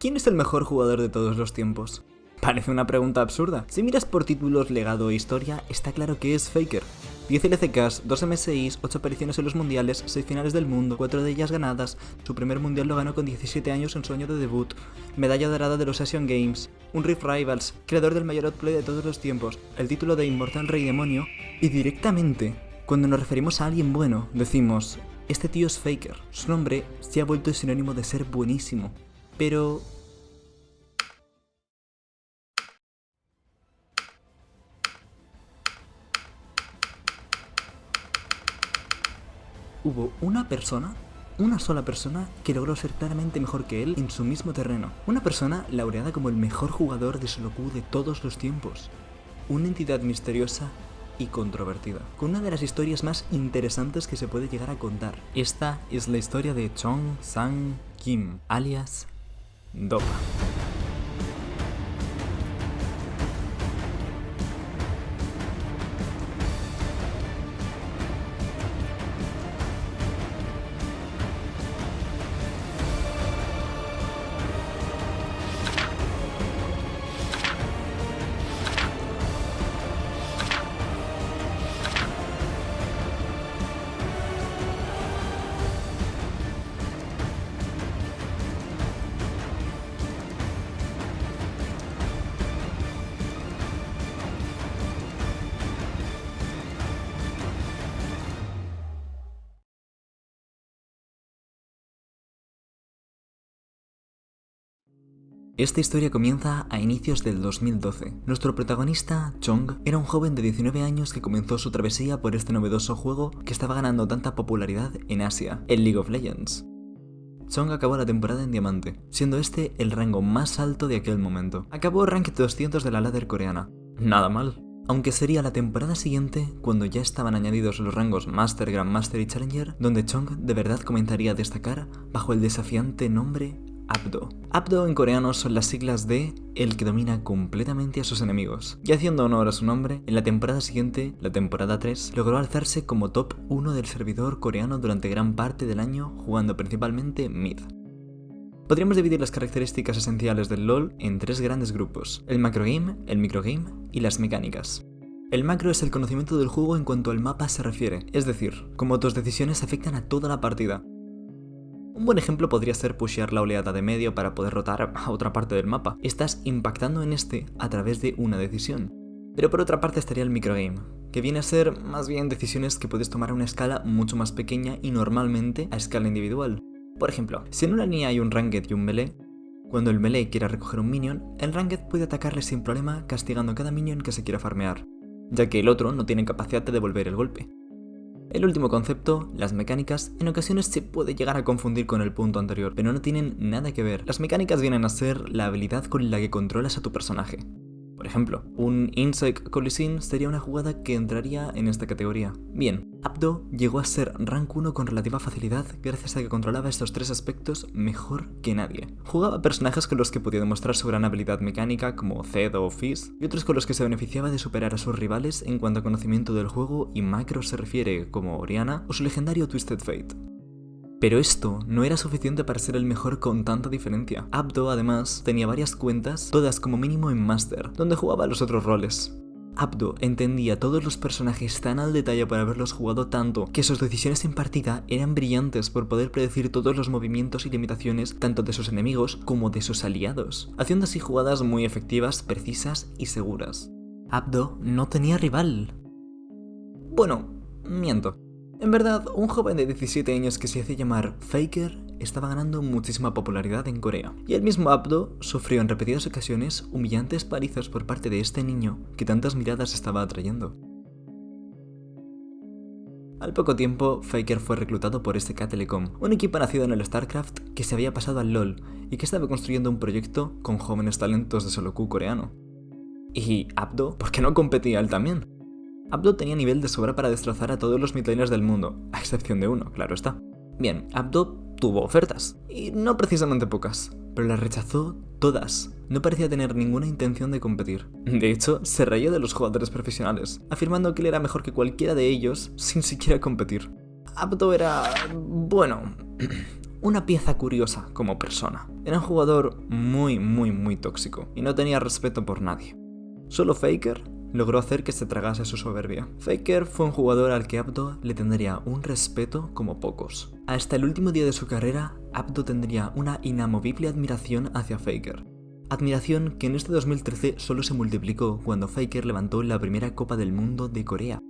¿Quién es el mejor jugador de todos los tiempos? Parece una pregunta absurda. Si miras por títulos, legado e historia, está claro que es Faker. 10 LCKs, 2 MSIs, 8 apariciones en los mundiales, 6 finales del mundo, 4 de ellas ganadas, su primer mundial lo ganó con 17 años en su año de debut, medalla dorada de los Asian Games, un Rift Rivals, creador del mayor outplay de todos los tiempos, el título de Inmortal Rey Demonio, y directamente, cuando nos referimos a alguien bueno, decimos, este tío es Faker. Su nombre se ha vuelto sinónimo de ser buenísimo, pero... hubo una sola persona que logró ser claramente mejor que él en su mismo terreno. Una persona laureada como el mejor jugador de solo queue de todos los tiempos. Una entidad misteriosa y controvertida, con una de las historias más interesantes que se puede llegar a contar. Esta es la historia de Chong Sang-kim, alias Dopa. Esta historia comienza a inicios del 2012. Nuestro protagonista, Chong, era un joven de 19 años que comenzó su travesía por este novedoso juego que estaba ganando tanta popularidad en Asia, el League of Legends. Chong acabó la temporada en Diamante, siendo este el rango más alto de aquel momento. Acabó Rank 200 de la ladder coreana. Nada mal. Aunque sería la temporada siguiente, cuando ya estaban añadidos los rangos Master, Grandmaster y Challenger, donde Chong de verdad comenzaría a destacar bajo el desafiante nombre Abdo. Abdo en coreano son las siglas de el que domina completamente a sus enemigos. Y haciendo honor a su nombre, en la temporada siguiente, la temporada 3, logró alzarse como top 1 del servidor coreano durante gran parte del año, jugando principalmente mid. Podríamos dividir las características esenciales del LoL en 3 grandes grupos: el macrogame, el microgame y las mecánicas. El macro es el conocimiento del juego en cuanto al mapa se refiere, es decir, cómo tus decisiones afectan a toda la partida. Un buen ejemplo podría ser pushear la oleada de medio para poder rotar a otra parte del mapa. Estás impactando en este a través de una decisión. Pero por otra parte estaría el microgame, que viene a ser más bien decisiones que puedes tomar a una escala mucho más pequeña y normalmente a escala individual. Por ejemplo, si en una línea hay un Ranked y un Melee, cuando el Melee quiera recoger un minion, el Ranked puede atacarle sin problema castigando cada minion que se quiera farmear, ya que el otro no tiene capacidad de devolver el golpe. El último concepto, las mecánicas, en ocasiones se puede llegar a confundir con el punto anterior, pero no tienen nada que ver. Las mecánicas vienen a ser la habilidad con la que controlas a tu personaje. Por ejemplo, un Insect Coliseum sería una jugada que entraría en esta categoría. Bien, Abdo llegó a ser rank 1 con relativa facilidad gracias a que controlaba estos 3 aspectos mejor que nadie. Jugaba personajes con los que podía demostrar su gran habilidad mecánica como Zed o Fizz, y otros con los que se beneficiaba de superar a sus rivales en cuanto a conocimiento del juego y macro se refiere, como Orianna o su legendario Twisted Fate. Pero esto no era suficiente para ser el mejor con tanta diferencia. Abdo, además, tenía varias cuentas, todas como mínimo en Master, donde jugaba los otros roles. Abdo entendía todos los personajes tan al detalle por haberlos jugado tanto, que sus decisiones en partida eran brillantes por poder predecir todos los movimientos y limitaciones tanto de sus enemigos como de sus aliados, haciendo así jugadas muy efectivas, precisas y seguras. Abdo no tenía rival. Bueno, miento. En verdad, un joven de 17 años que se hacía llamar Faker estaba ganando muchísima popularidad en Corea, y el mismo Abdo sufrió en repetidas ocasiones humillantes palizas por parte de este niño que tantas miradas estaba atrayendo. Al poco tiempo, Faker fue reclutado por SK Telecom, un equipo nacido en el StarCraft que se había pasado al LoL y que estaba construyendo un proyecto con jóvenes talentos de solo queue coreano. Y Abdo, ¿por qué no competía él también? Abdo tenía nivel de sobra para destrozar a todos los midlaners del mundo, a excepción de uno, claro está. Bien, Abdo tuvo ofertas, y no precisamente pocas, pero las rechazó todas. No parecía tener ninguna intención de competir. De hecho, se reía de los jugadores profesionales, afirmando que él era mejor que cualquiera de ellos sin siquiera competir. Abdo era... bueno... una pieza curiosa como persona. Era un jugador muy tóxico y no tenía respeto por nadie. Solo Faker logró hacer que se tragase su soberbia. Faker fue un jugador al que Abdo le tendría un respeto como pocos. Hasta el último día de su carrera, Abdo tendría una inamovible admiración hacia Faker. Admiración que en este 2013 solo se multiplicó cuando Faker levantó la primera Copa del Mundo de Corea.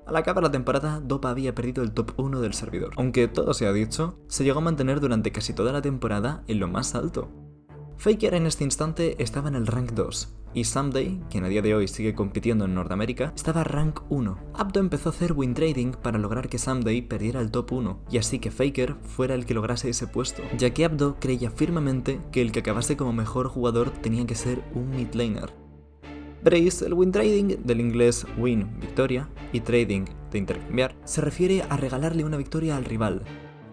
Al acabar la temporada, Dopa había perdido el top 1 del servidor. Aunque todo se ha dicho, se llegó a mantener durante casi toda la temporada en lo más alto. Faker en este instante estaba en el rank 2, y Someday, quien a día de hoy sigue compitiendo en Norteamérica, estaba rank 1. Abdo empezó a hacer win trading para lograr que Someday perdiera el top 1, y así que Faker fuera el que lograse ese puesto, ya que Abdo creía firmemente que el que acabase como mejor jugador tenía que ser un mid laner. Veréis, el win trading, del inglés win, victoria, y trading, de intercambiar, se refiere a regalarle una victoria al rival.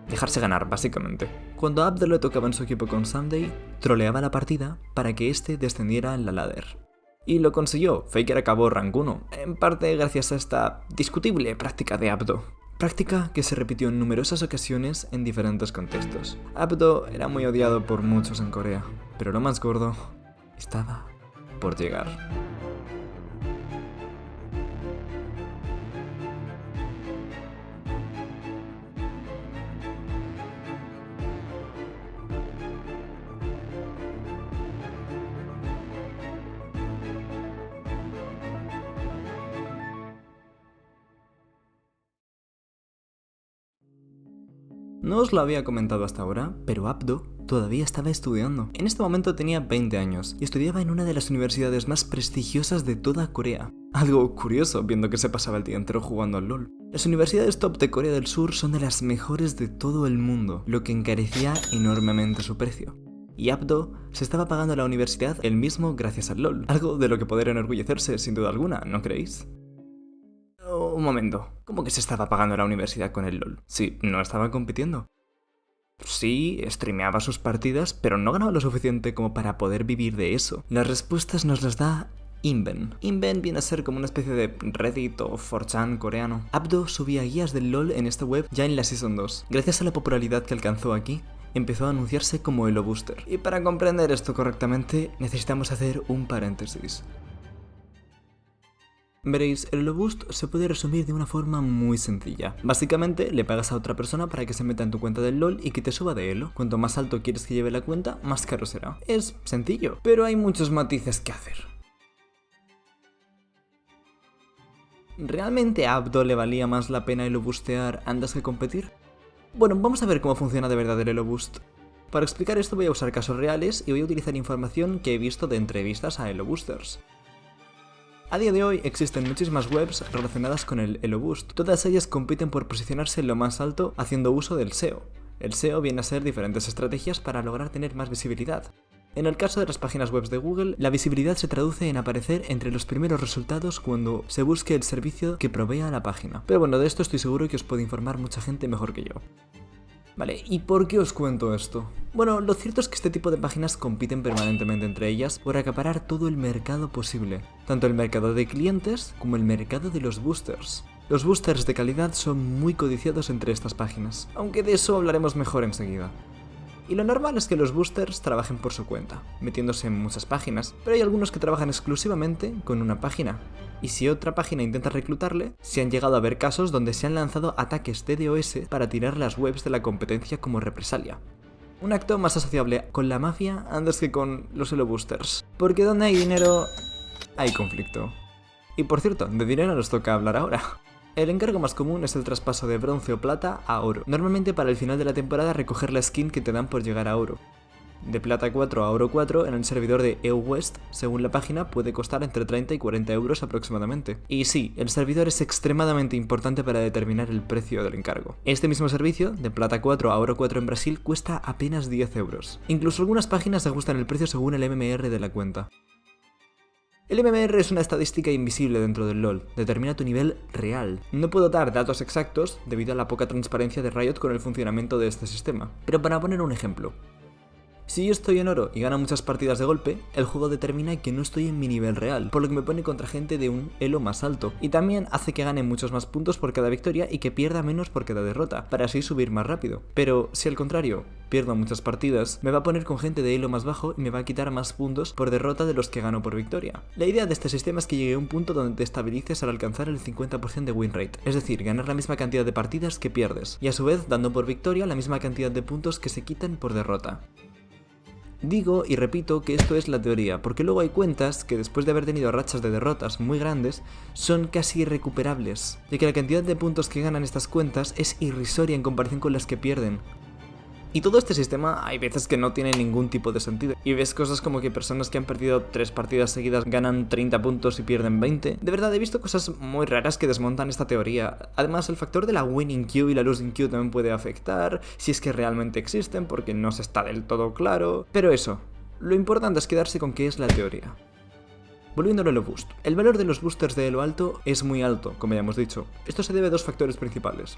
Dejarse ganar, básicamente. Cuando a Abdo le tocaba en su equipo con Someday, troleaba la partida para que este descendiera en la ladder. Y lo consiguió, Faker acabó rank 1, en parte gracias a esta discutible práctica de Abdo. Práctica que se repitió en numerosas ocasiones en diferentes contextos. Abdo era muy odiado por muchos en Corea, pero lo más gordo estaba por llegar. No os lo había comentado hasta ahora, pero Abdo todavía estaba estudiando. En este momento tenía 20 años y estudiaba en una de las universidades más prestigiosas de toda Corea. Algo curioso, viendo que se pasaba el día entero jugando al LoL. Las universidades top de Corea del Sur son de las mejores de todo el mundo, lo que encarecía enormemente su precio. Y Abdo se estaba pagando la universidad él mismo gracias al LoL, algo de lo que poder enorgullecerse sin duda alguna, ¿no creéis? Un momento, ¿cómo que se estaba pagando la universidad con el LoL? Sí, no estaba compitiendo. Sí, streameaba sus partidas, pero no ganaba lo suficiente como para poder vivir de eso. Las respuestas nos las da Inven. Inven viene a ser como una especie de Reddit o 4chan coreano. Abdo subía guías del LoL en esta web ya en la Season 2. Gracias a la popularidad que alcanzó aquí, empezó a anunciarse como Elo Booster. Y para comprender esto correctamente, necesitamos hacer un paréntesis. Veréis, el Elo Boost se puede resumir de una forma muy sencilla. Básicamente, le pagas a otra persona para que se meta en tu cuenta del LoL y que te suba de Elo. Cuanto más alto quieres que lleve la cuenta, más caro será. Es sencillo, pero hay muchos matices que hacer. ¿Realmente a Abdo le valía más la pena Elo Boostear antes que competir? Bueno, vamos a ver cómo funciona de verdad el Elo Boost. Para explicar esto voy a usar casos reales y voy a utilizar información que he visto de entrevistas a Elo Boosters. A día de hoy existen muchísimas webs relacionadas con el Elo Boost. Todas ellas compiten por posicionarse en lo más alto haciendo uso del SEO. El SEO viene a ser diferentes estrategias para lograr tener más visibilidad. En el caso de las páginas web de Google, la visibilidad se traduce en aparecer entre los primeros resultados cuando se busque el servicio que provea la página. Pero bueno, de esto estoy seguro que os puede informar mucha gente mejor que yo. Vale, ¿y por qué os cuento esto? Bueno, lo cierto es que este tipo de páginas compiten permanentemente entre ellas por acaparar todo el mercado posible, tanto el mercado de clientes como el mercado de los boosters. Los boosters de calidad son muy codiciados entre estas páginas, aunque de eso hablaremos mejor enseguida. Y lo normal es que los boosters trabajen por su cuenta, metiéndose en muchas páginas, pero hay algunos que trabajan exclusivamente con una página. Y si otra página intenta reclutarle, se han llegado a ver casos donde se han lanzado ataques DDoS para tirar las webs de la competencia como represalia. Un acto más asociable con la mafia antes que con los Elo Boosters. Porque donde hay dinero, hay conflicto. Y por cierto, de dinero nos toca hablar ahora. El encargo más común es el traspaso de bronce o plata a oro. Normalmente para el final de la temporada recoger la skin que te dan por llegar a oro. De plata 4 a oro 4 en el servidor de EU West, según la página, puede costar entre 30 y 40 euros aproximadamente. Y sí, el servidor es extremadamente importante para determinar el precio del encargo. Este mismo servicio, de plata 4 a oro 4 en Brasil, cuesta apenas 10 euros. Incluso algunas páginas ajustan el precio según el MMR de la cuenta. El MMR es una estadística invisible dentro del LoL, determina tu nivel real. No puedo dar datos exactos debido a la poca transparencia de Riot con el funcionamiento de este sistema, pero para poner un ejemplo. Si yo estoy en oro y gano muchas partidas de golpe, el juego determina que no estoy en mi nivel real, por lo que me pone contra gente de un elo más alto, y también hace que gane muchos más puntos por cada victoria y que pierda menos por cada derrota, para así subir más rápido. Pero si al contrario, pierdo muchas partidas, me va a poner con gente de elo más bajo y me va a quitar más puntos por derrota de los que gano por victoria. La idea de este sistema es que llegue a un punto donde te estabilices al alcanzar el 50% de win rate, es decir, ganar la misma cantidad de partidas que pierdes, y a su vez dando por victoria la misma cantidad de puntos que se quitan por derrota. Digo y repito que esto es la teoría, porque luego hay cuentas que después de haber tenido rachas de derrotas muy grandes, son casi irrecuperables, ya que la cantidad de puntos que ganan estas cuentas es irrisoria en comparación con las que pierden. Y todo este sistema hay veces que no tiene ningún tipo de sentido. Y ves cosas como que personas que han perdido 3 partidas seguidas ganan 30 puntos y pierden 20. De verdad, he visto cosas muy raras que desmontan esta teoría. Además, el factor de la winning queue y la losing queue también puede afectar, si es que realmente existen, porque no se está del todo claro. Pero eso, lo importante es quedarse con qué es la teoría. Volviendo al Elo Boost. El valor de los boosters de Elo alto es muy alto, como ya hemos dicho. Esto se debe a 2 factores principales: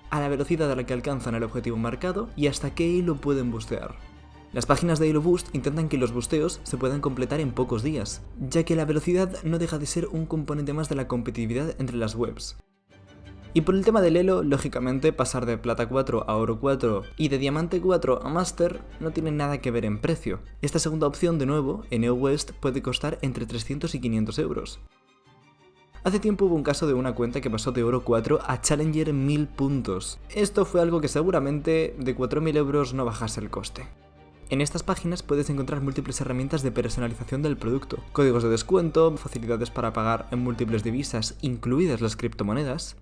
a la velocidad a la que alcanzan el objetivo marcado y hasta qué elo pueden bustear. Las páginas de Elo Boost intentan que los busteos se puedan completar en pocos días, ya que la velocidad no deja de ser un componente más de la competitividad entre las webs. Y por el tema del elo, lógicamente pasar de plata 4 a oro 4 y de diamante 4 a master no tiene nada que ver en precio. Esta segunda opción, de nuevo, en EO West puede costar entre 300 y 500 euros. Hace tiempo hubo un caso de una cuenta que pasó de oro 4 a Challenger 1000 puntos. Esto fue algo que seguramente de 4000 euros no bajase el coste. En estas páginas puedes encontrar múltiples herramientas de personalización del producto, códigos de descuento, facilidades para pagar en múltiples divisas, incluidas las criptomonedas.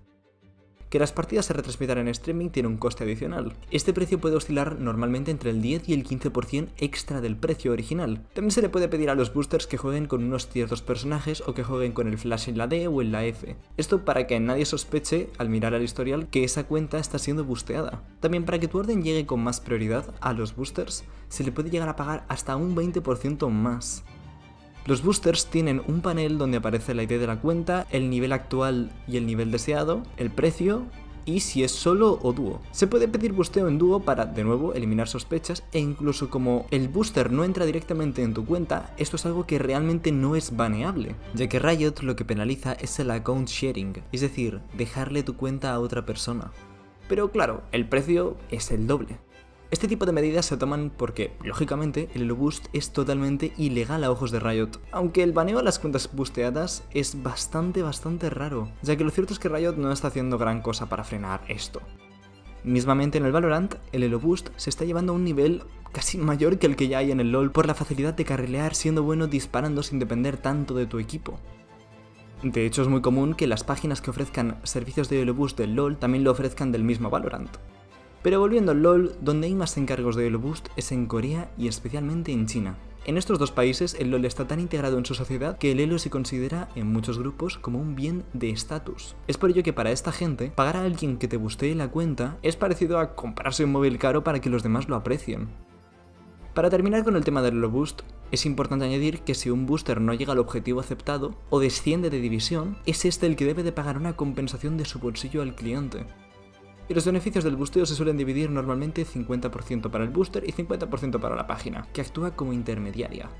Que las partidas se retransmitan en streaming tiene un coste adicional. Este precio puede oscilar normalmente entre el 10 y el 15% extra del precio original. También se le puede pedir a los boosters que jueguen con unos ciertos personajes o que jueguen con el flash en la D o en la F. Esto para que nadie sospeche, al mirar al historial, que esa cuenta está siendo boosteada. También para que tu orden llegue con más prioridad a los boosters, se le puede llegar a pagar hasta un 20% más. Los boosters tienen un panel donde aparece la ID de la cuenta, el nivel actual y el nivel deseado, el precio y si es solo o dúo. Se puede pedir boosteo en dúo para, de nuevo, eliminar sospechas, e incluso como el booster no entra directamente en tu cuenta, esto es algo que realmente no es baneable, ya que Riot lo que penaliza es el account sharing, es decir, dejarle tu cuenta a otra persona. Pero claro, el precio es el doble. Este tipo de medidas se toman porque, lógicamente, el Elo Boost es totalmente ilegal a ojos de Riot, aunque el baneo a las cuentas boosteadas es bastante raro, ya que lo cierto es que Riot no está haciendo gran cosa para frenar esto. Mismamente en el Valorant, el Elo Boost se está llevando a un nivel casi mayor que el que ya hay en el LoL por la facilidad de carrilear siendo bueno disparando sin depender tanto de tu equipo. De hecho, es muy común que las páginas que ofrezcan servicios de Elo Boost del LoL también lo ofrezcan del mismo Valorant. Pero volviendo al LoL, donde hay más encargos de Elo Boost es en Corea y especialmente en China. En estos dos países el LoL está tan integrado en su sociedad que el elo se considera en muchos grupos como un bien de estatus. Es por ello que para esta gente, pagar a alguien que te bustee la cuenta es parecido a comprarse un móvil caro para que los demás lo aprecien. Para terminar con el tema del Elo Boost, es importante añadir que si un booster no llega al objetivo aceptado o desciende de división, es este el que debe de pagar una compensación de su bolsillo al cliente. Y los beneficios del boosteo se suelen dividir normalmente 50% para el booster y 50% para la página, que actúa como intermediaria.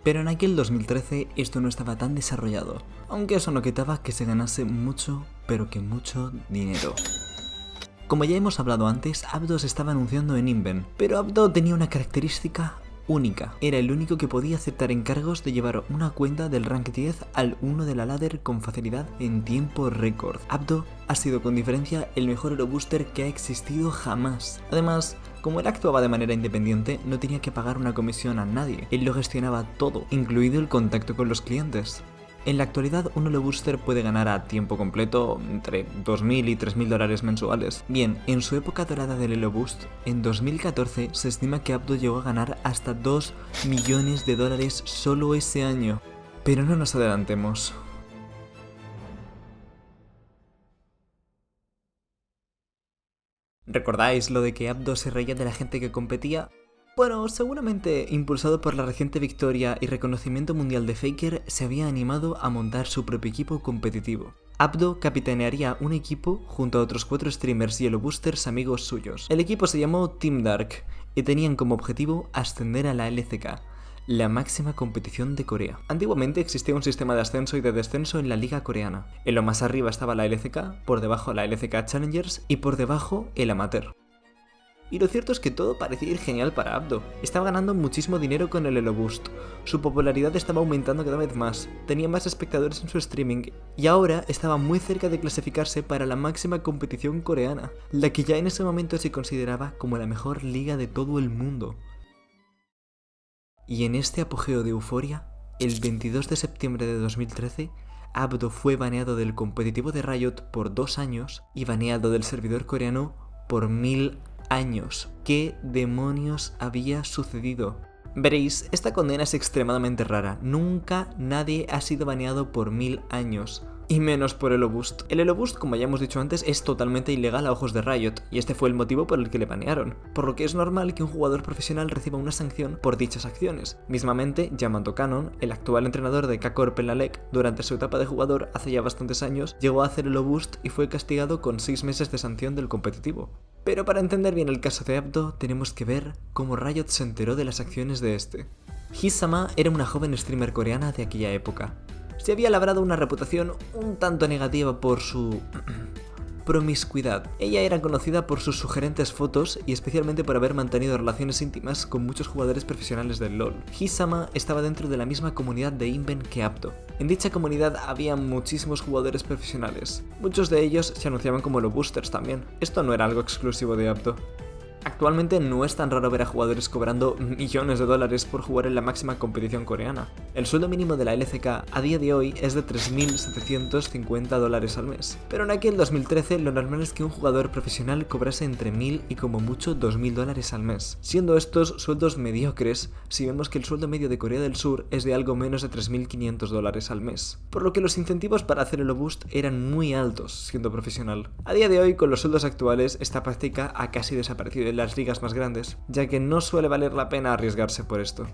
Pero en aquel 2013 esto no estaba tan desarrollado, aunque eso no quitaba que se ganase mucho, pero que mucho dinero. Como ya hemos hablado antes, Abdo se estaba anunciando en Inven, pero Abdo tenía una característica única. Era el único que podía aceptar encargos de llevar una cuenta del rank 10 al 1 de la ladder con facilidad en tiempo récord. Abdo ha sido con diferencia el mejor Elo Booster que ha existido jamás. Además, como él actuaba de manera independiente, no tenía que pagar una comisión a nadie. Él lo gestionaba todo, incluido el contacto con los clientes. En la actualidad, un Elo Booster puede ganar a tiempo completo entre 2.000 y 3.000 dólares mensuales. Bien, en su época dorada del Elo Boost, en 2014 se estima que Abdo llegó a ganar hasta 2 millones de dólares solo ese año. Pero no nos adelantemos. ¿Recordáis lo de que Abdo se reía de la gente que competía? Bueno, seguramente impulsado por la reciente victoria y reconocimiento mundial de Faker, se había animado a montar su propio equipo competitivo. Abdo capitanearía un equipo junto a otros 4 streamers y Elo Boosters amigos suyos. El equipo se llamó Team Dark y tenían como objetivo ascender a la LCK, la máxima competición de Corea. Antiguamente existía un sistema de ascenso y de descenso en la liga coreana. En lo más arriba estaba la LCK, por debajo la LCK Challengers y por debajo el Amateur. Y lo cierto es que todo parecía ir genial para Abdo. Estaba ganando muchísimo dinero con el Elo Boost. Su popularidad estaba aumentando cada vez más, tenía más espectadores en su streaming y ahora estaba muy cerca de clasificarse para la máxima competición coreana, la que ya en ese momento se consideraba como la mejor liga de todo el mundo. Y en este apogeo de euforia, el 22 de septiembre de 2013, Abdo fue baneado del competitivo de Riot por 2 años y baneado del servidor coreano por 1000 años. ¿Qué demonios había sucedido? Veréis, esta condena es extremadamente rara. Nunca nadie ha sido baneado por 1000 años. Y menos por Elo Boost. El Elo Boost, como ya hemos dicho antes, es totalmente ilegal a ojos de Riot, y este fue el motivo por el que le banearon, por lo que es normal que un jugador profesional reciba una sanción por dichas acciones. Mismamente, Yamato Cannon, el actual entrenador de K-Corp en la LEC, durante su etapa de jugador hace ya bastantes años, llegó a hacer Elo Boost y fue castigado con 6 meses de sanción del competitivo. Pero para entender bien el caso de Abdo, tenemos que ver cómo Riot se enteró de las acciones de este. Hisama era una joven streamer coreana de aquella época. Se había labrado una reputación un tanto negativa por su promiscuidad. Ella era conocida por sus sugerentes fotos y especialmente por haber mantenido relaciones íntimas con muchos jugadores profesionales del LoL. Hisama estaba dentro de la misma comunidad de Inven que Abdo. En dicha comunidad había muchísimos jugadores profesionales. Muchos de ellos se anunciaban como Elo Boosters también. Esto no era algo exclusivo de Abdo. Actualmente no es tan raro ver a jugadores cobrando millones de dólares por jugar en la máxima competición coreana. El sueldo mínimo de la LCK a día de hoy es de 3.750 dólares al mes, pero en aquel 2013 lo normal es que un jugador profesional cobrase entre 1.000 y como mucho 2.000 dólares al mes, siendo estos sueldos mediocres si vemos que el sueldo medio de Corea del Sur es de algo menos de 3.500 dólares al mes, por lo que los incentivos para hacer Elo Boost eran muy altos siendo profesional. A día de hoy, con los sueldos actuales, esta práctica ha casi desaparecido en las ligas más grandes, ya que no suele valer la pena arriesgarse por esto.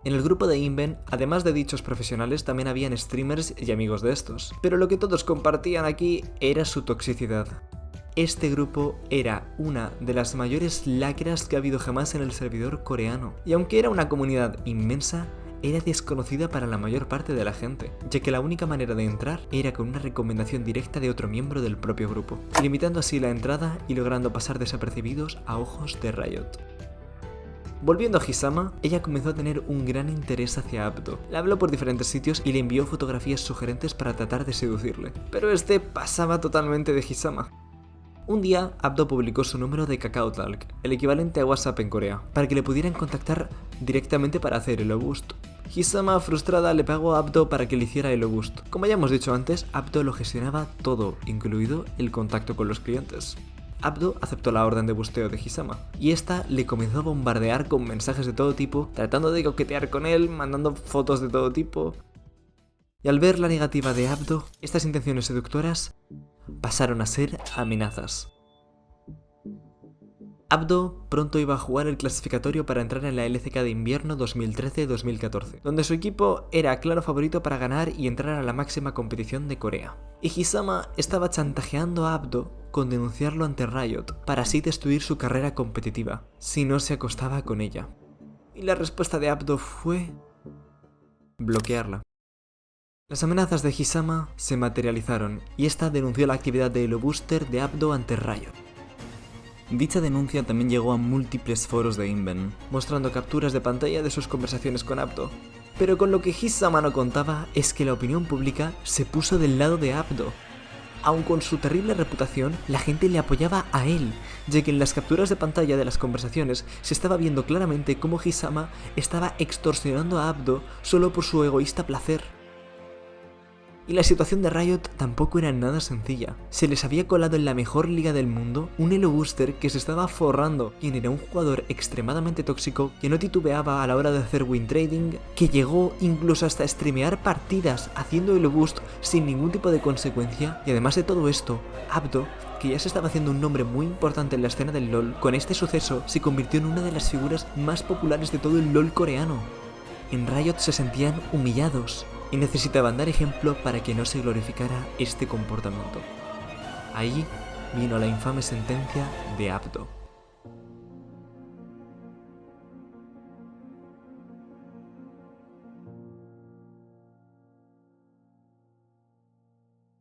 En el grupo de Inven, además de dichos profesionales, también habían streamers y amigos de estos, pero lo que todos compartían aquí era su toxicidad. Este grupo era una de las mayores lacras que ha habido jamás en el servidor coreano, y aunque era una comunidad inmensa, era desconocida para la mayor parte de la gente, ya que la única manera de entrar era con una recomendación directa de otro miembro del propio grupo, limitando así la entrada y logrando pasar desapercibidos a ojos de Riot. Volviendo a Hisama, ella comenzó a tener un gran interés hacia Abdo. Le habló por diferentes sitios y le envió fotografías sugerentes para tratar de seducirle, pero este pasaba totalmente de Hisama. Un día, Abdo publicó su número de KakaoTalk, el equivalente a WhatsApp en Corea, para que le pudieran contactar directamente para hacer Elo Boost. Hisama, frustrada, le pagó a Abdo para que le hiciera Elo Boost. Como ya hemos dicho antes, Abdo lo gestionaba todo, incluido el contacto con los clientes. Abdo aceptó la orden de busteo de Hisama, y esta le comenzó a bombardear con mensajes de todo tipo, tratando de coquetear con él, mandando fotos de todo tipo. Y al ver la negativa de Abdo, estas intenciones seductoras pasaron a ser amenazas. Abdo pronto iba a jugar el clasificatorio para entrar en la LCK de invierno 2013-2014, donde su equipo era claro favorito para ganar y entrar a la máxima competición de Corea. Y Hisama estaba chantajeando a Abdo con denunciarlo ante Riot, para así destruir su carrera competitiva, si no se acostaba con ella. Y la respuesta de Abdo fue bloquearla. Las amenazas de Hisama se materializaron, y esta denunció la actividad de Elo Booster de Abdo ante Riot. Dicha denuncia también llegó a múltiples foros de Inven, mostrando capturas de pantalla de sus conversaciones con Abdo. Pero con lo que Hisama no contaba es que la opinión pública se puso del lado de Abdo. Aun con su terrible reputación, la gente le apoyaba a él, ya que en las capturas de pantalla de las conversaciones se estaba viendo claramente cómo Hisama estaba extorsionando a Abdo solo por su egoísta placer. Y la situación de Riot tampoco era nada sencilla. Se les había colado en la mejor liga del mundo un Elo Booster que se estaba forrando, quien era un jugador extremadamente tóxico, que no titubeaba a la hora de hacer win trading, que llegó incluso hasta streamear partidas haciendo Elo Boost sin ningún tipo de consecuencia, y además de todo esto, Abdo, que ya se estaba haciendo un nombre muy importante en la escena del LoL, con este suceso se convirtió en una de las figuras más populares de todo el LoL coreano. En Riot se sentían humillados, y necesitaban dar ejemplo para que no se glorificara este comportamiento. Ahí vino la infame sentencia de Abdo.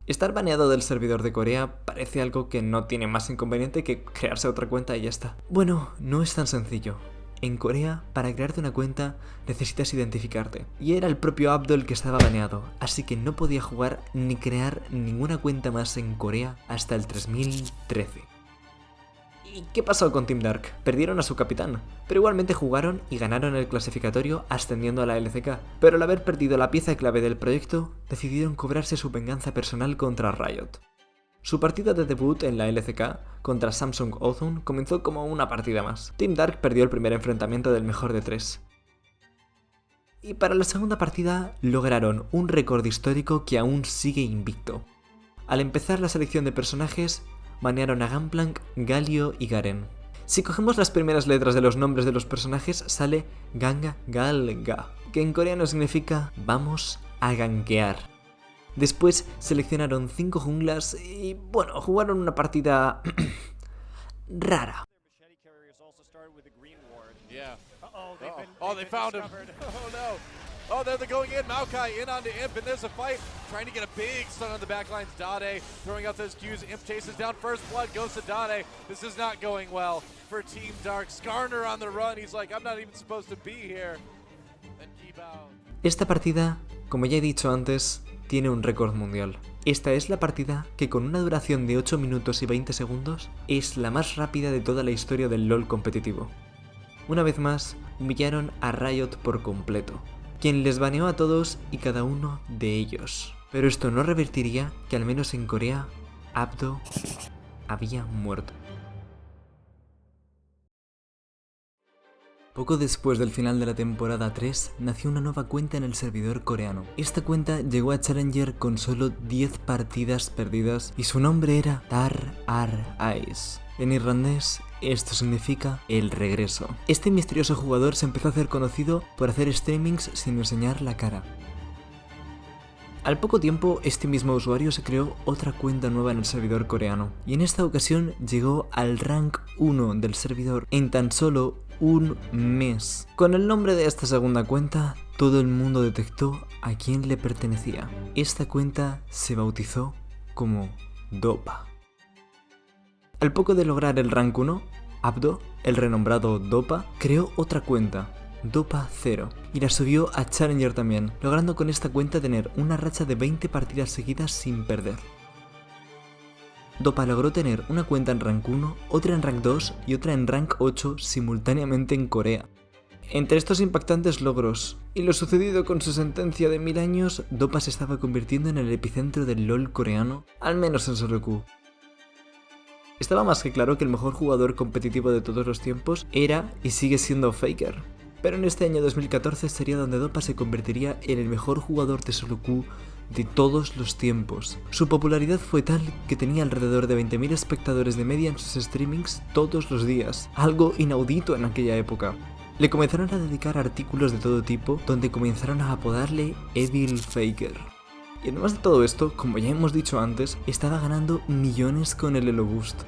Estar baneado del servidor de Corea parece algo que no tiene más inconveniente que crearse otra cuenta y ya está. Bueno, no es tan sencillo. En Corea, para crearte una cuenta, necesitas identificarte. Y era el propio Abdo el que estaba baneado, así que no podía jugar ni crear ninguna cuenta más en Corea hasta el 3013. ¿Y qué pasó con Team Dark? Perdieron a su capitán, pero igualmente jugaron y ganaron el clasificatorio ascendiendo a la LCK. Pero al haber perdido la pieza clave del proyecto, decidieron cobrarse su venganza personal contra Riot. Su partida de debut en la LCK contra Samsung Ozone comenzó como una partida más. Team Dark perdió el primer enfrentamiento del mejor de 3. Y para la segunda partida lograron un récord histórico que aún sigue invicto. Al empezar la selección de personajes, banearon a Gangplank, Galio y Garen. Si cogemos las primeras letras de los nombres de los personajes, sale Ganga Galga, que en coreano significa vamos a gankear. Después seleccionaron 5 junglas y, bueno, jugaron una partida rara. Oh, they found him. Oh, no. Oh, they're going in. Maokai in onto Imp, and there's a fight. Trying to get a big stun on the backlines. Dade throwing out those Qs. Imp chases down. First blood goes to Dade. This is not going well for Team Dark. Skarner on the run. He's like, I'm not even supposed to be here. And Kibao. Esta partida, como ya he dicho antes, tiene un récord mundial. Esta es la partida que con una duración de 8 minutos y 20 segundos es la más rápida de toda la historia del LoL competitivo. Una vez más, humillaron a Riot por completo, quien les baneó a todos y cada uno de ellos. Pero esto no revertiría que al menos en Corea, Abdo había muerto. Poco después del final de la temporada 3, nació una nueva cuenta en el servidor coreano. Esta cuenta llegó a Challenger con solo 10 partidas perdidas y su nombre era Tar Ar Ice. En irlandés, esto significa el regreso. Este misterioso jugador se empezó a hacer conocido por hacer streamings sin enseñar la cara. Al poco tiempo, este mismo usuario se creó otra cuenta nueva en el servidor coreano, y en esta ocasión llegó al rank 1 del servidor en tan solo un mes. Con el nombre de esta segunda cuenta, todo el mundo detectó a quién le pertenecía. Esta cuenta se bautizó como Dopa. Al poco de lograr el rank 1, Abdo, el renombrado Dopa, creó otra cuenta, Dopa 0, y la subió a Challenger también, logrando con esta cuenta tener una racha de 20 partidas seguidas sin perder. Dopa logró tener una cuenta en rank 1, otra en rank 2 y otra en rank 8 simultáneamente en Corea. Entre estos impactantes logros y lo sucedido con su sentencia de 1000 años, Dopa se estaba convirtiendo en el epicentro del LoL coreano, al menos en solo queue. Estaba más que claro que el mejor jugador competitivo de todos los tiempos era y sigue siendo Faker. Pero en este año 2014 sería donde Dopa se convertiría en el mejor jugador de solo queue de todos los tiempos. Su popularidad fue tal que tenía alrededor de 20.000 espectadores de media en sus streamings todos los días, algo inaudito en aquella época. Le comenzaron a dedicar artículos de todo tipo donde comenzaron a apodarle Evil Faker. Y además de todo esto, como ya hemos dicho antes, estaba ganando millones con el Elo Boost.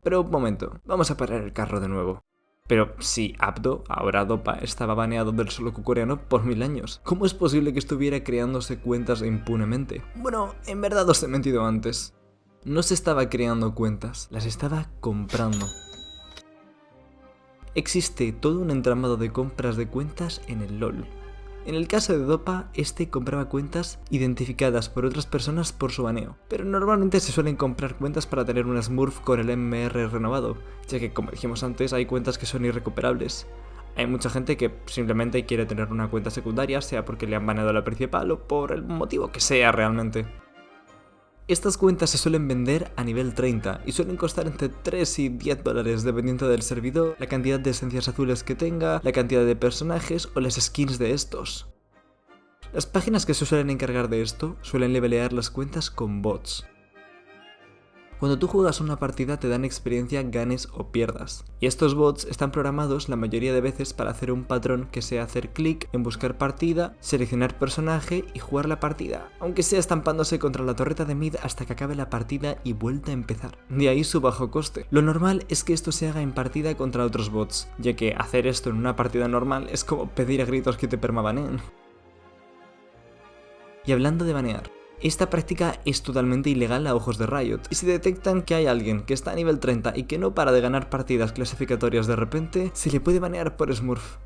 Pero un momento, vamos a parar el carro de nuevo. Pero si Abdo, ahora Dopa, estaba baneado del solo queue coreano por 1000 años, ¿cómo es posible que estuviera creándose cuentas impunemente? Bueno, en verdad os he mentido antes. No se estaba creando cuentas, las estaba comprando. Existe todo un entramado de compras de cuentas en el LoL. En el caso de Dopa, este compraba cuentas identificadas por otras personas por su baneo, pero normalmente se suelen comprar cuentas para tener una Smurf con el MMR renovado, ya que como dijimos antes hay cuentas que son irrecuperables. Hay mucha gente que simplemente quiere tener una cuenta secundaria, sea porque le han baneado la principal o por el motivo que sea realmente. Estas cuentas se suelen vender a nivel 30 y suelen costar entre 3 y 10 dólares dependiendo del servidor, la cantidad de esencias azules que tenga, la cantidad de personajes o las skins de estos. Las páginas que se suelen encargar de esto suelen levelear las cuentas con bots. Cuando tú juegas una partida te dan experiencia ganes o pierdas. Y estos bots están programados la mayoría de veces para hacer un patrón que sea hacer clic en buscar partida, seleccionar personaje y jugar la partida, aunque sea estampándose contra la torreta de mid hasta que acabe la partida y vuelta a empezar. De ahí su bajo coste. Lo normal es que esto se haga en partida contra otros bots, ya que hacer esto en una partida normal es como pedir a gritos que te permabaneen. Y hablando de banear, esta práctica es totalmente ilegal a ojos de Riot, y si detectan que hay alguien que está a nivel 30 y que no para de ganar partidas clasificatorias de repente, se le puede banear por Smurf.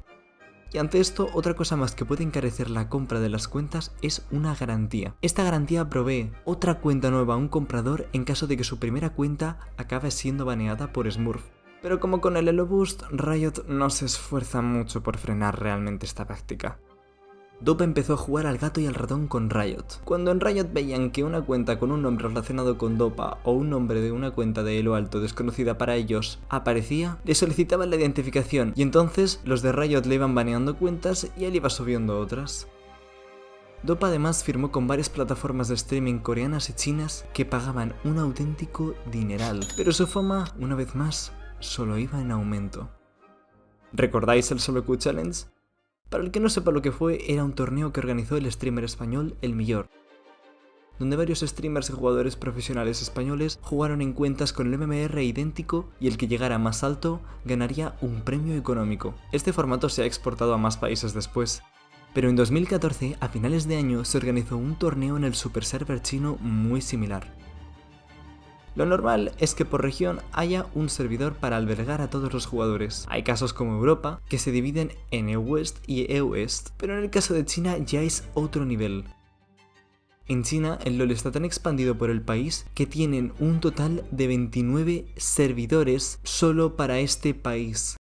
Y ante esto, otra cosa más que puede encarecer la compra de las cuentas es una garantía. Esta garantía provee otra cuenta nueva a un comprador en caso de que su primera cuenta acabe siendo baneada por Smurf. Pero como con el Elo Boost, Riot no se esfuerza mucho por frenar realmente esta práctica. Dopa empezó a jugar al gato y al ratón con Riot. Cuando en Riot veían que una cuenta con un nombre relacionado con Dopa o un nombre de una cuenta de Elo Alto desconocida para ellos aparecía, le solicitaban la identificación y entonces los de Riot le iban baneando cuentas y él iba subiendo otras. Dopa además firmó con varias plataformas de streaming coreanas y chinas que pagaban un auténtico dineral, pero su fama, una vez más, solo iba en aumento. ¿Recordáis el Solo Q Challenge? Para el que no sepa lo que fue, era un torneo que organizó el streamer español El Millor, donde varios streamers y jugadores profesionales españoles jugaron en cuentas con el MMR idéntico y el que llegara más alto ganaría un premio económico. Este formato se ha exportado a más países después, pero en 2014, a finales de año, se organizó un torneo en el super server chino muy similar. Lo normal es que por región haya un servidor para albergar a todos los jugadores. Hay casos como Europa, que se dividen en EU-West y EU-Est, pero en el caso de China ya es otro nivel. En China, el LoL está tan expandido por el país que tienen un total de 29 servidores solo para este país.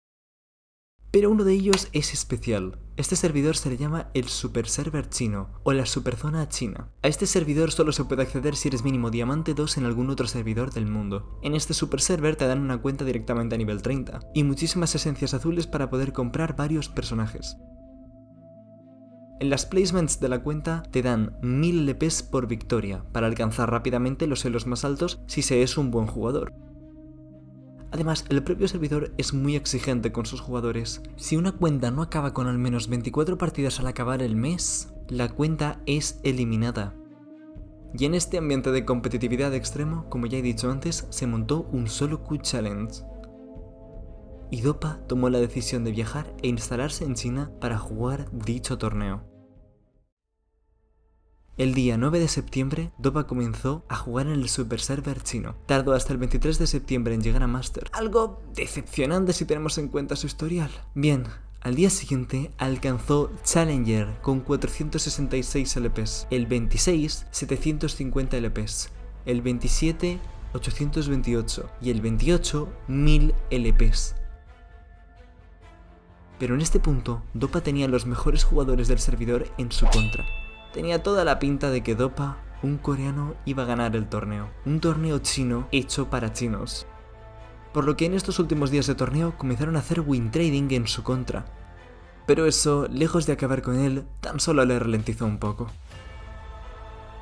Pero uno de ellos es especial. Este servidor se le llama el Super Server Chino, o la Superzona China. A este servidor solo se puede acceder si eres mínimo Diamante 2 en algún otro servidor del mundo. En este Super Server te dan una cuenta directamente a nivel 30, y muchísimas esencias azules para poder comprar varios personajes. En las placements de la cuenta te dan 1000 LPs por victoria, para alcanzar rápidamente los elos más altos si se es un buen jugador. Además, el propio servidor es muy exigente con sus jugadores. Si una cuenta no acaba con al menos 24 partidas al acabar el mes, la cuenta es eliminada. Y en este ambiente de competitividad extremo, como ya he dicho antes, se montó un Solo Q Challenge. Y Dopa tomó la decisión de viajar e instalarse en China para jugar dicho torneo. El día 9 de septiembre, Dopa comenzó a jugar en el Super Server chino. Tardó hasta el 23 de septiembre en llegar a Master. Algo decepcionante si tenemos en cuenta su historial. Bien, al día siguiente alcanzó Challenger con 466 LPs. El 26, 750 LPs. El 27, 828. Y el 28, 1000 LPs. Pero en este punto, Dopa tenía los mejores jugadores del servidor en su contra. Tenía toda la pinta de que Dopa, un coreano, iba a ganar el torneo. Un torneo chino hecho para chinos. Por lo que en estos últimos días de torneo comenzaron a hacer win trading en su contra. Pero eso, lejos de acabar con él, tan solo le ralentizó un poco.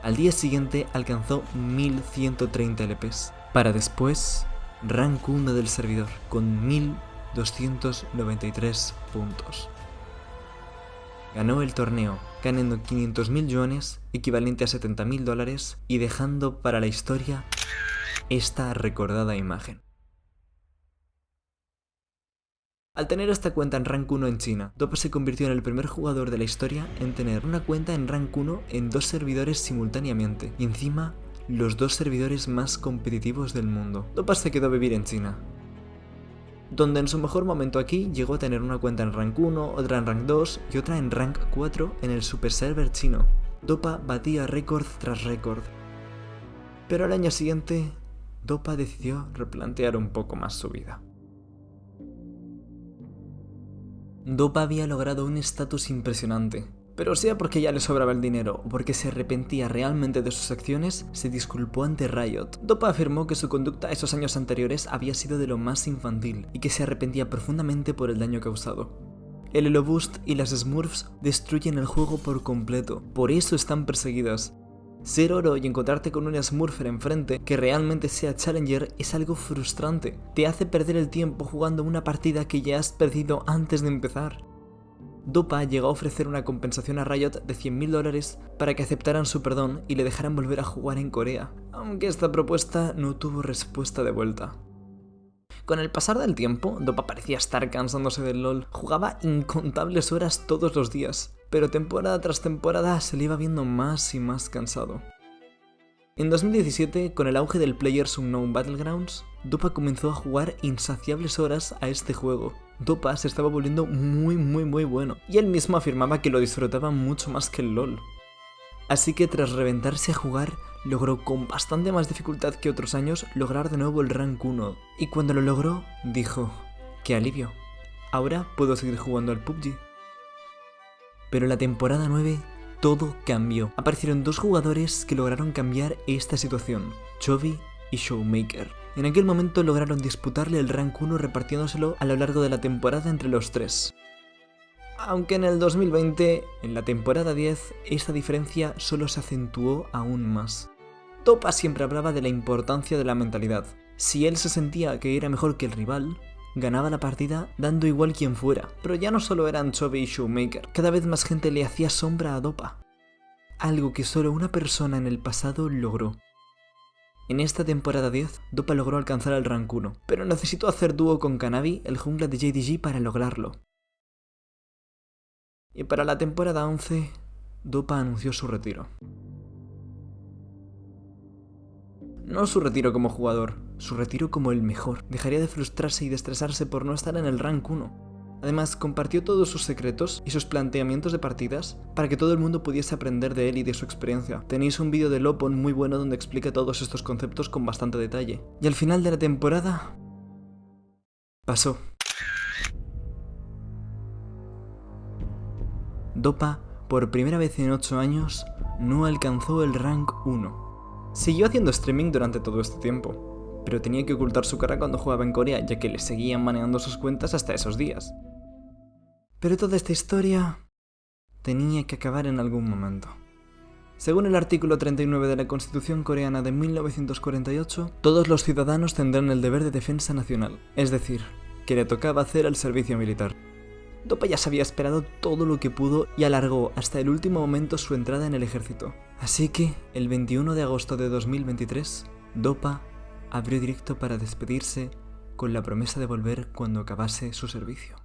Al día siguiente alcanzó 1130 LPs, para después rank 1 del servidor, con 1293 puntos. Ganó el torneo, ganando 500.000 yuanes, equivalente a $70.000, y dejando para la historia esta recordada imagen. Al tener esta cuenta en rank 1 en China, Dopa se convirtió en el primer jugador de la historia en tener una cuenta en rank 1 en 2 servidores simultáneamente, y encima los 2 servidores más competitivos del mundo. Dopa se quedó a vivir en China, donde en su mejor momento aquí llegó a tener una cuenta en rank 1, otra en rank 2 y otra en rank 4 en el Super Server chino. Dopa batía récord tras récord. Pero al año siguiente, Dopa decidió replantear un poco más su vida. Dopa había logrado un estatus impresionante, pero sea porque ya le sobraba el dinero o porque se arrepentía realmente de sus acciones, se disculpó ante Riot. Dopa afirmó que su conducta esos años anteriores había sido de lo más infantil y que se arrepentía profundamente por el daño causado. El Elo Boost y las Smurfs destruyen el juego por completo, por eso están perseguidas. Ser oro y encontrarte con un Smurfer enfrente que realmente sea Challenger es algo frustrante. Te hace perder el tiempo jugando una partida que ya has perdido antes de empezar. Dopa llegó a ofrecer una compensación a Riot de $100.000 para que aceptaran su perdón y le dejaran volver a jugar en Corea, aunque esta propuesta no tuvo respuesta de vuelta. Con el pasar del tiempo, Dopa parecía estar cansándose del LoL, jugaba incontables horas todos los días, pero temporada tras temporada se le iba viendo más y más cansado. En 2017, con el auge del PlayerUnknown's Battlegrounds, Dopa comenzó a jugar insaciables horas a este juego. Dopa se estaba volviendo muy bueno, y él mismo afirmaba que lo disfrutaba mucho más que el LoL. Así que tras reventarse a jugar, logró con bastante más dificultad que otros años lograr de nuevo el Rank 1, y cuando lo logró, dijo: ¡qué alivio! Ahora puedo seguir jugando al PUBG. Pero en la temporada 9, todo cambió. Aparecieron dos jugadores que lograron cambiar esta situación, Chovy y Showmaker. En aquel momento lograron disputarle el Rank 1 repartiéndoselo a lo largo de la temporada entre los tres. Aunque en el 2020, en la temporada 10, esta diferencia solo se acentuó aún más. Dopa siempre hablaba de la importancia de la mentalidad. Si él se sentía que era mejor que el rival, ganaba la partida dando igual quien fuera. Pero ya no solo eran Chovy y Showmaker, cada vez más gente le hacía sombra a Dopa. Algo que solo una persona en el pasado logró. En esta temporada 10, Dopa logró alcanzar el Rank 1, pero necesitó hacer dúo con Kanavi, el jungla de JDG, para lograrlo. Y para la temporada 11, Dopa anunció su retiro. No su retiro como jugador, su retiro como el mejor. Dejaría de frustrarse y de estresarse por no estar en el Rank 1. Además, compartió todos sus secretos y sus planteamientos de partidas para que todo el mundo pudiese aprender de él y de su experiencia. Tenéis un vídeo de Lopon muy bueno donde explica todos estos conceptos con bastante detalle. Y al final de la temporada, pasó. Dopa, por primera vez en 8 años, no alcanzó el Rank 1. Siguió haciendo streaming durante todo este tiempo, pero tenía que ocultar su cara cuando jugaba en Corea, ya que le seguían manejando sus cuentas hasta esos días. Pero toda esta historia tenía que acabar en algún momento. Según el artículo 39 de la Constitución coreana de 1948, todos los ciudadanos tendrán el deber de defensa nacional, es decir, que le tocaba hacer el servicio militar. Dopa ya se había esperado todo lo que pudo y alargó hasta el último momento su entrada en el ejército. Así que, el 21 de agosto de 2023, Dopa abrió directo para despedirse con la promesa de volver cuando acabase su servicio.